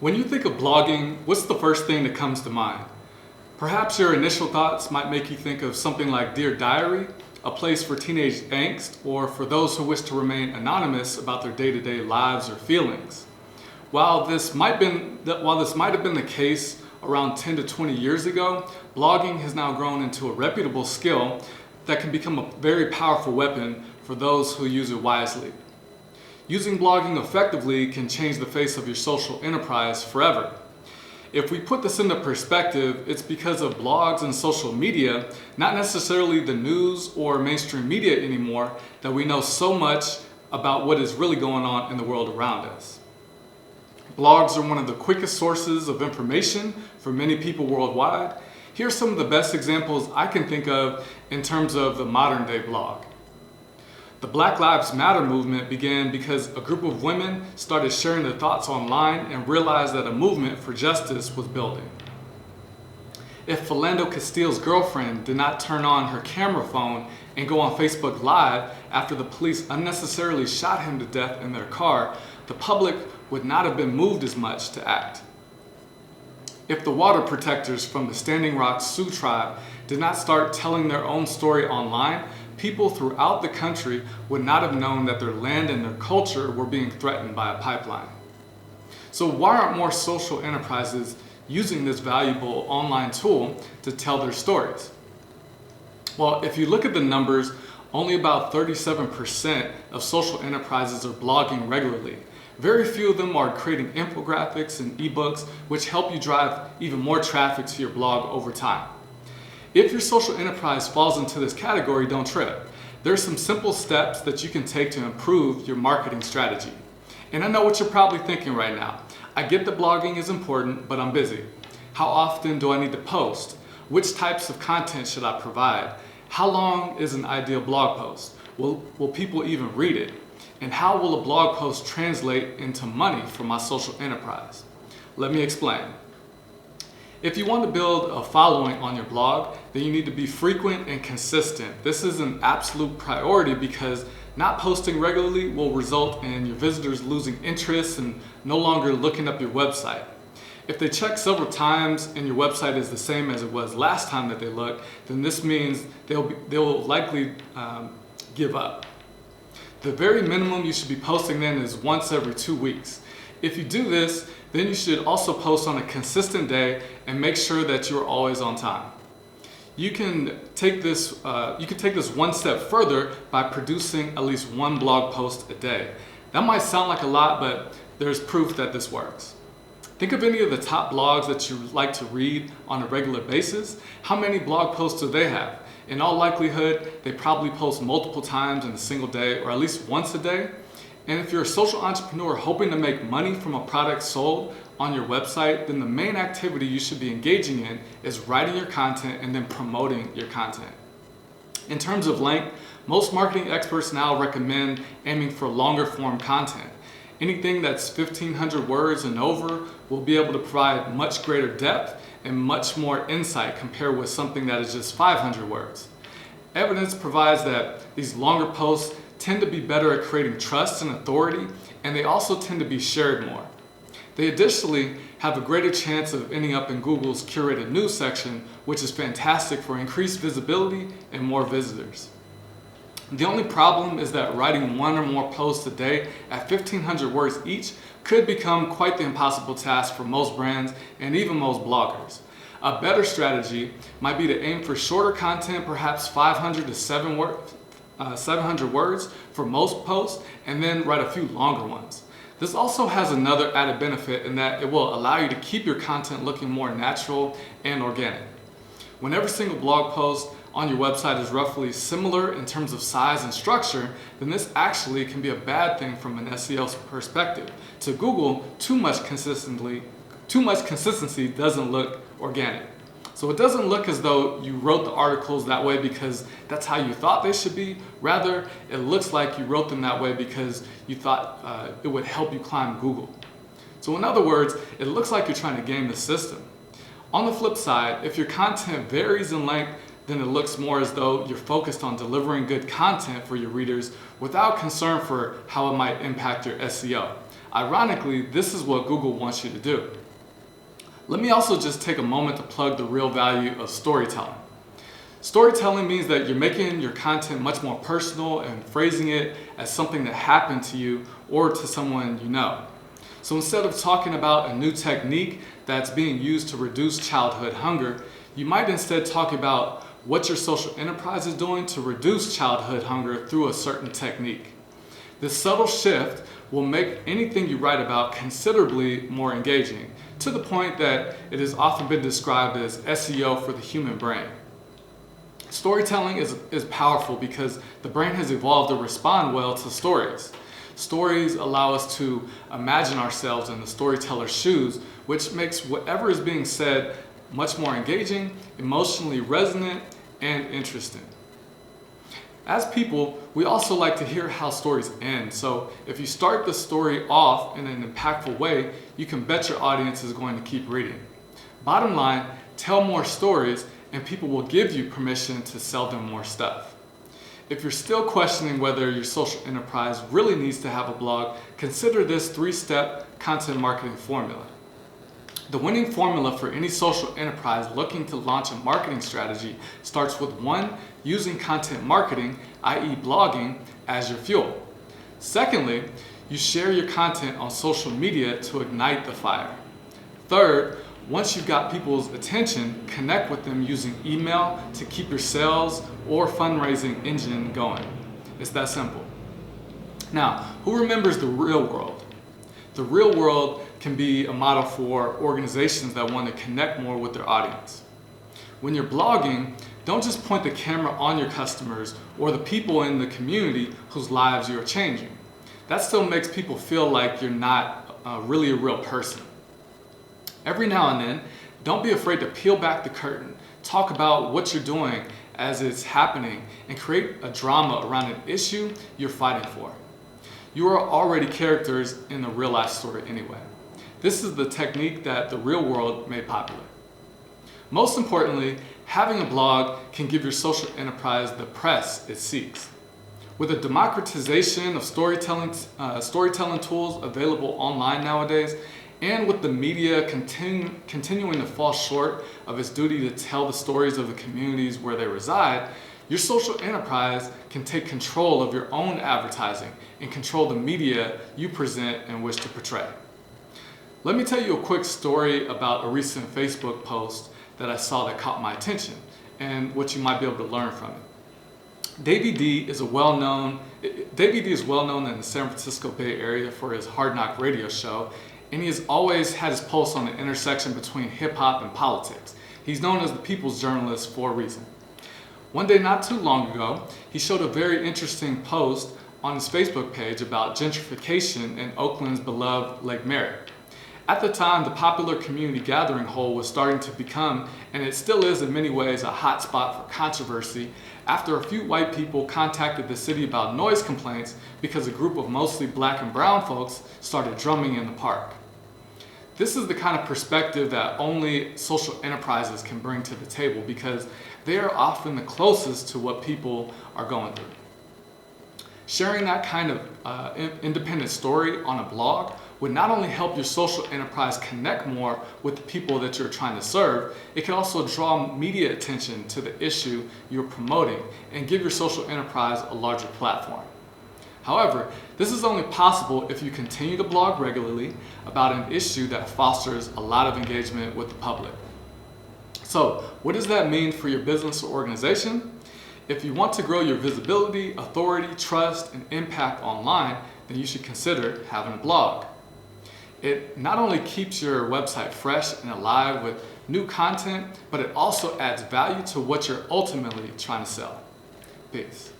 When you think of blogging, what's the first thing that comes to mind? Perhaps your initial thoughts might make you think of something like Dear Diary, a place for teenage angst, or for those who wish to remain anonymous about their day-to-day lives or feelings. While this might have been the case around 10 to 20 years ago, blogging has now grown into a reputable skill that can become a very powerful weapon for those who use it wisely. Using blogging effectively can change the face of your social enterprise forever. If we put this into perspective, it's because of blogs and social media, not necessarily the news or mainstream media anymore, that we know so much about what is really going on in the world around us. Blogs are one of the quickest sources of information for many people worldwide. Here are some of the best examples I can think of in terms of the modern day blog. The Black Lives Matter movement began because a group of women started sharing their thoughts online and realized that a movement for justice was building. If Philando Castile's girlfriend did not turn on her camera phone and go on Facebook Live after the police unnecessarily shot him to death in their car, the public would not have been moved as much to act. If the water protectors from the Standing Rock Sioux tribe did not start telling their own story online, people throughout the country would not have known that their land and their culture were being threatened by a pipeline. So why aren't more social enterprises using this valuable online tool to tell their stories? Well, if you look at the numbers, only about 37% of social enterprises are blogging regularly. Very few of them are creating infographics and ebooks, which help you drive even more traffic to your blog over time. If your social enterprise falls into this category, don't trip. There are some simple steps that you can take to improve your marketing strategy. And I know what you're probably thinking right now. I get that blogging is important, but I'm busy. How often do I need to post? Which types of content should I provide? How long is an ideal blog post? Will people even read it? And how will a blog post translate into money for my social enterprise? Let me explain. If you want to build a following on your blog, then you need to be frequent and consistent. This is an absolute priority because not posting regularly will result in your visitors losing interest and no longer looking up your website. If they check several times and your website is the same as it was last time that they looked, then this means they will likely give up. The very minimum you should be posting then is once every 2 weeks. If you do this, then you should also post on a consistent day and make sure that you're always on time. You can take this one step further by producing at least one blog post a day. That might sound like a lot, but there's proof that this works. Think of any of the top blogs that you like to read on a regular basis. How many blog posts do they have? In all likelihood, they probably post multiple times in a single day or at least once a day. And if you're a social entrepreneur hoping to make money from a product sold on your website, then the main activity you should be engaging in is writing your content and then promoting your content. In terms of length, most marketing experts now recommend aiming for longer form content. Anything that's 1,500 words and over will be able to provide much greater depth and much more insight compared with something that is just 500 words. Evidence provides that these longer posts tend to be better at creating trust and authority, and they also tend to be shared more. They additionally have a greater chance of ending up in Google's curated news section, which is fantastic for increased visibility and more visitors. The only problem is that writing one or more posts a day at 1,500 words each could become quite the impossible task for most brands and even most bloggers. A better strategy might be to aim for shorter content, perhaps 500 to 700 words for most posts, and then write a few longer ones. This also has another added benefit in that it will allow you to keep your content looking more natural and organic. When every single blog post on your website is roughly similar in terms of size and structure, then this actually can be a bad thing from an SEO perspective. To Google, too much consistency doesn't look organic. So it doesn't look as though you wrote the articles that way because that's how you thought they should be. Rather, it looks like you wrote them that way because you thought it would help you climb Google. So in other words, it looks like you're trying to game the system. On the flip side, if your content varies in length, then it looks more as though you're focused on delivering good content for your readers without concern for how it might impact your SEO. Ironically, this is what Google wants you to do. Let me also just take a moment to plug the real value of storytelling. Storytelling means that you're making your content much more personal and phrasing it as something that happened to you or to someone you know. So instead of talking about a new technique that's being used to reduce childhood hunger, you might instead talk about what your social enterprise is doing to reduce childhood hunger through a certain technique. This subtle shift will make anything you write about considerably more engaging, to the point that it has often been described as SEO for the human brain. Storytelling is powerful because the brain has evolved to respond well to stories. Stories allow us to imagine ourselves in the storyteller's shoes, which makes whatever is being said much more engaging, emotionally resonant, and interesting. As people, we also like to hear how stories end. So if you start the story off in an impactful way, you can bet your audience is going to keep reading. Bottom line, tell more stories and people will give you permission to sell them more stuff. If you're still questioning whether your social enterprise really needs to have a blog, consider this 3-step content marketing formula. The winning formula for any social enterprise looking to launch a marketing strategy starts with 1, using content marketing, i.e. blogging, as your fuel. Secondly, you share your content on social media to ignite the fire. Third, once you've got people's attention, connect with them using email to keep your sales or fundraising engine going. It's that simple. Now, who remembers the real world? The real world can be a model for organizations that want to connect more with their audience. When you're blogging, don't just point the camera on your customers or the people in the community whose lives you're changing. That still makes people feel like you're not really a real person. Every now and then, don't be afraid to peel back the curtain, talk about what you're doing as it's happening, and create a drama around an issue you're fighting for. You are already characters in a real life story anyway. This is the technique that the real world made popular. Most importantly, having a blog can give your social enterprise the press it seeks. With the democratization of storytelling tools available online nowadays, and with the media continuing to fall short of its duty to tell the stories of the communities where they reside, your social enterprise can take control of your own advertising and control the media you present and wish to portray. Let me tell you a quick story about a recent Facebook post that I saw that caught my attention and what you might be able to learn from it. Davey D is well known in the San Francisco Bay Area for his Hard Knock radio show, and he has always had his pulse on the intersection between hip-hop and politics. He's known as the people's journalist for a reason. One day not too long ago, he showed a very interesting post on his Facebook page about gentrification in Oakland's beloved Lake Merritt. At the time, the popular community gathering hole was starting to become, and it still is in many ways, a hot spot for controversy after a few white people contacted the city about noise complaints because a group of mostly black and brown folks started drumming in the park. This is the kind of perspective that only social enterprises can bring to the table because they are often the closest to what people are going through. Sharing that kind of independent story on a blog would not only help your social enterprise connect more with the people that you're trying to serve, it can also draw media attention to the issue you're promoting and give your social enterprise a larger platform. However, this is only possible if you continue to blog regularly about an issue that fosters a lot of engagement with the public. So, what does that mean for your business or organization? If you want to grow your visibility, authority, trust, and impact online, then you should consider having a blog. It not only keeps your website fresh and alive with new content, but it also adds value to what you're ultimately trying to sell. Peace.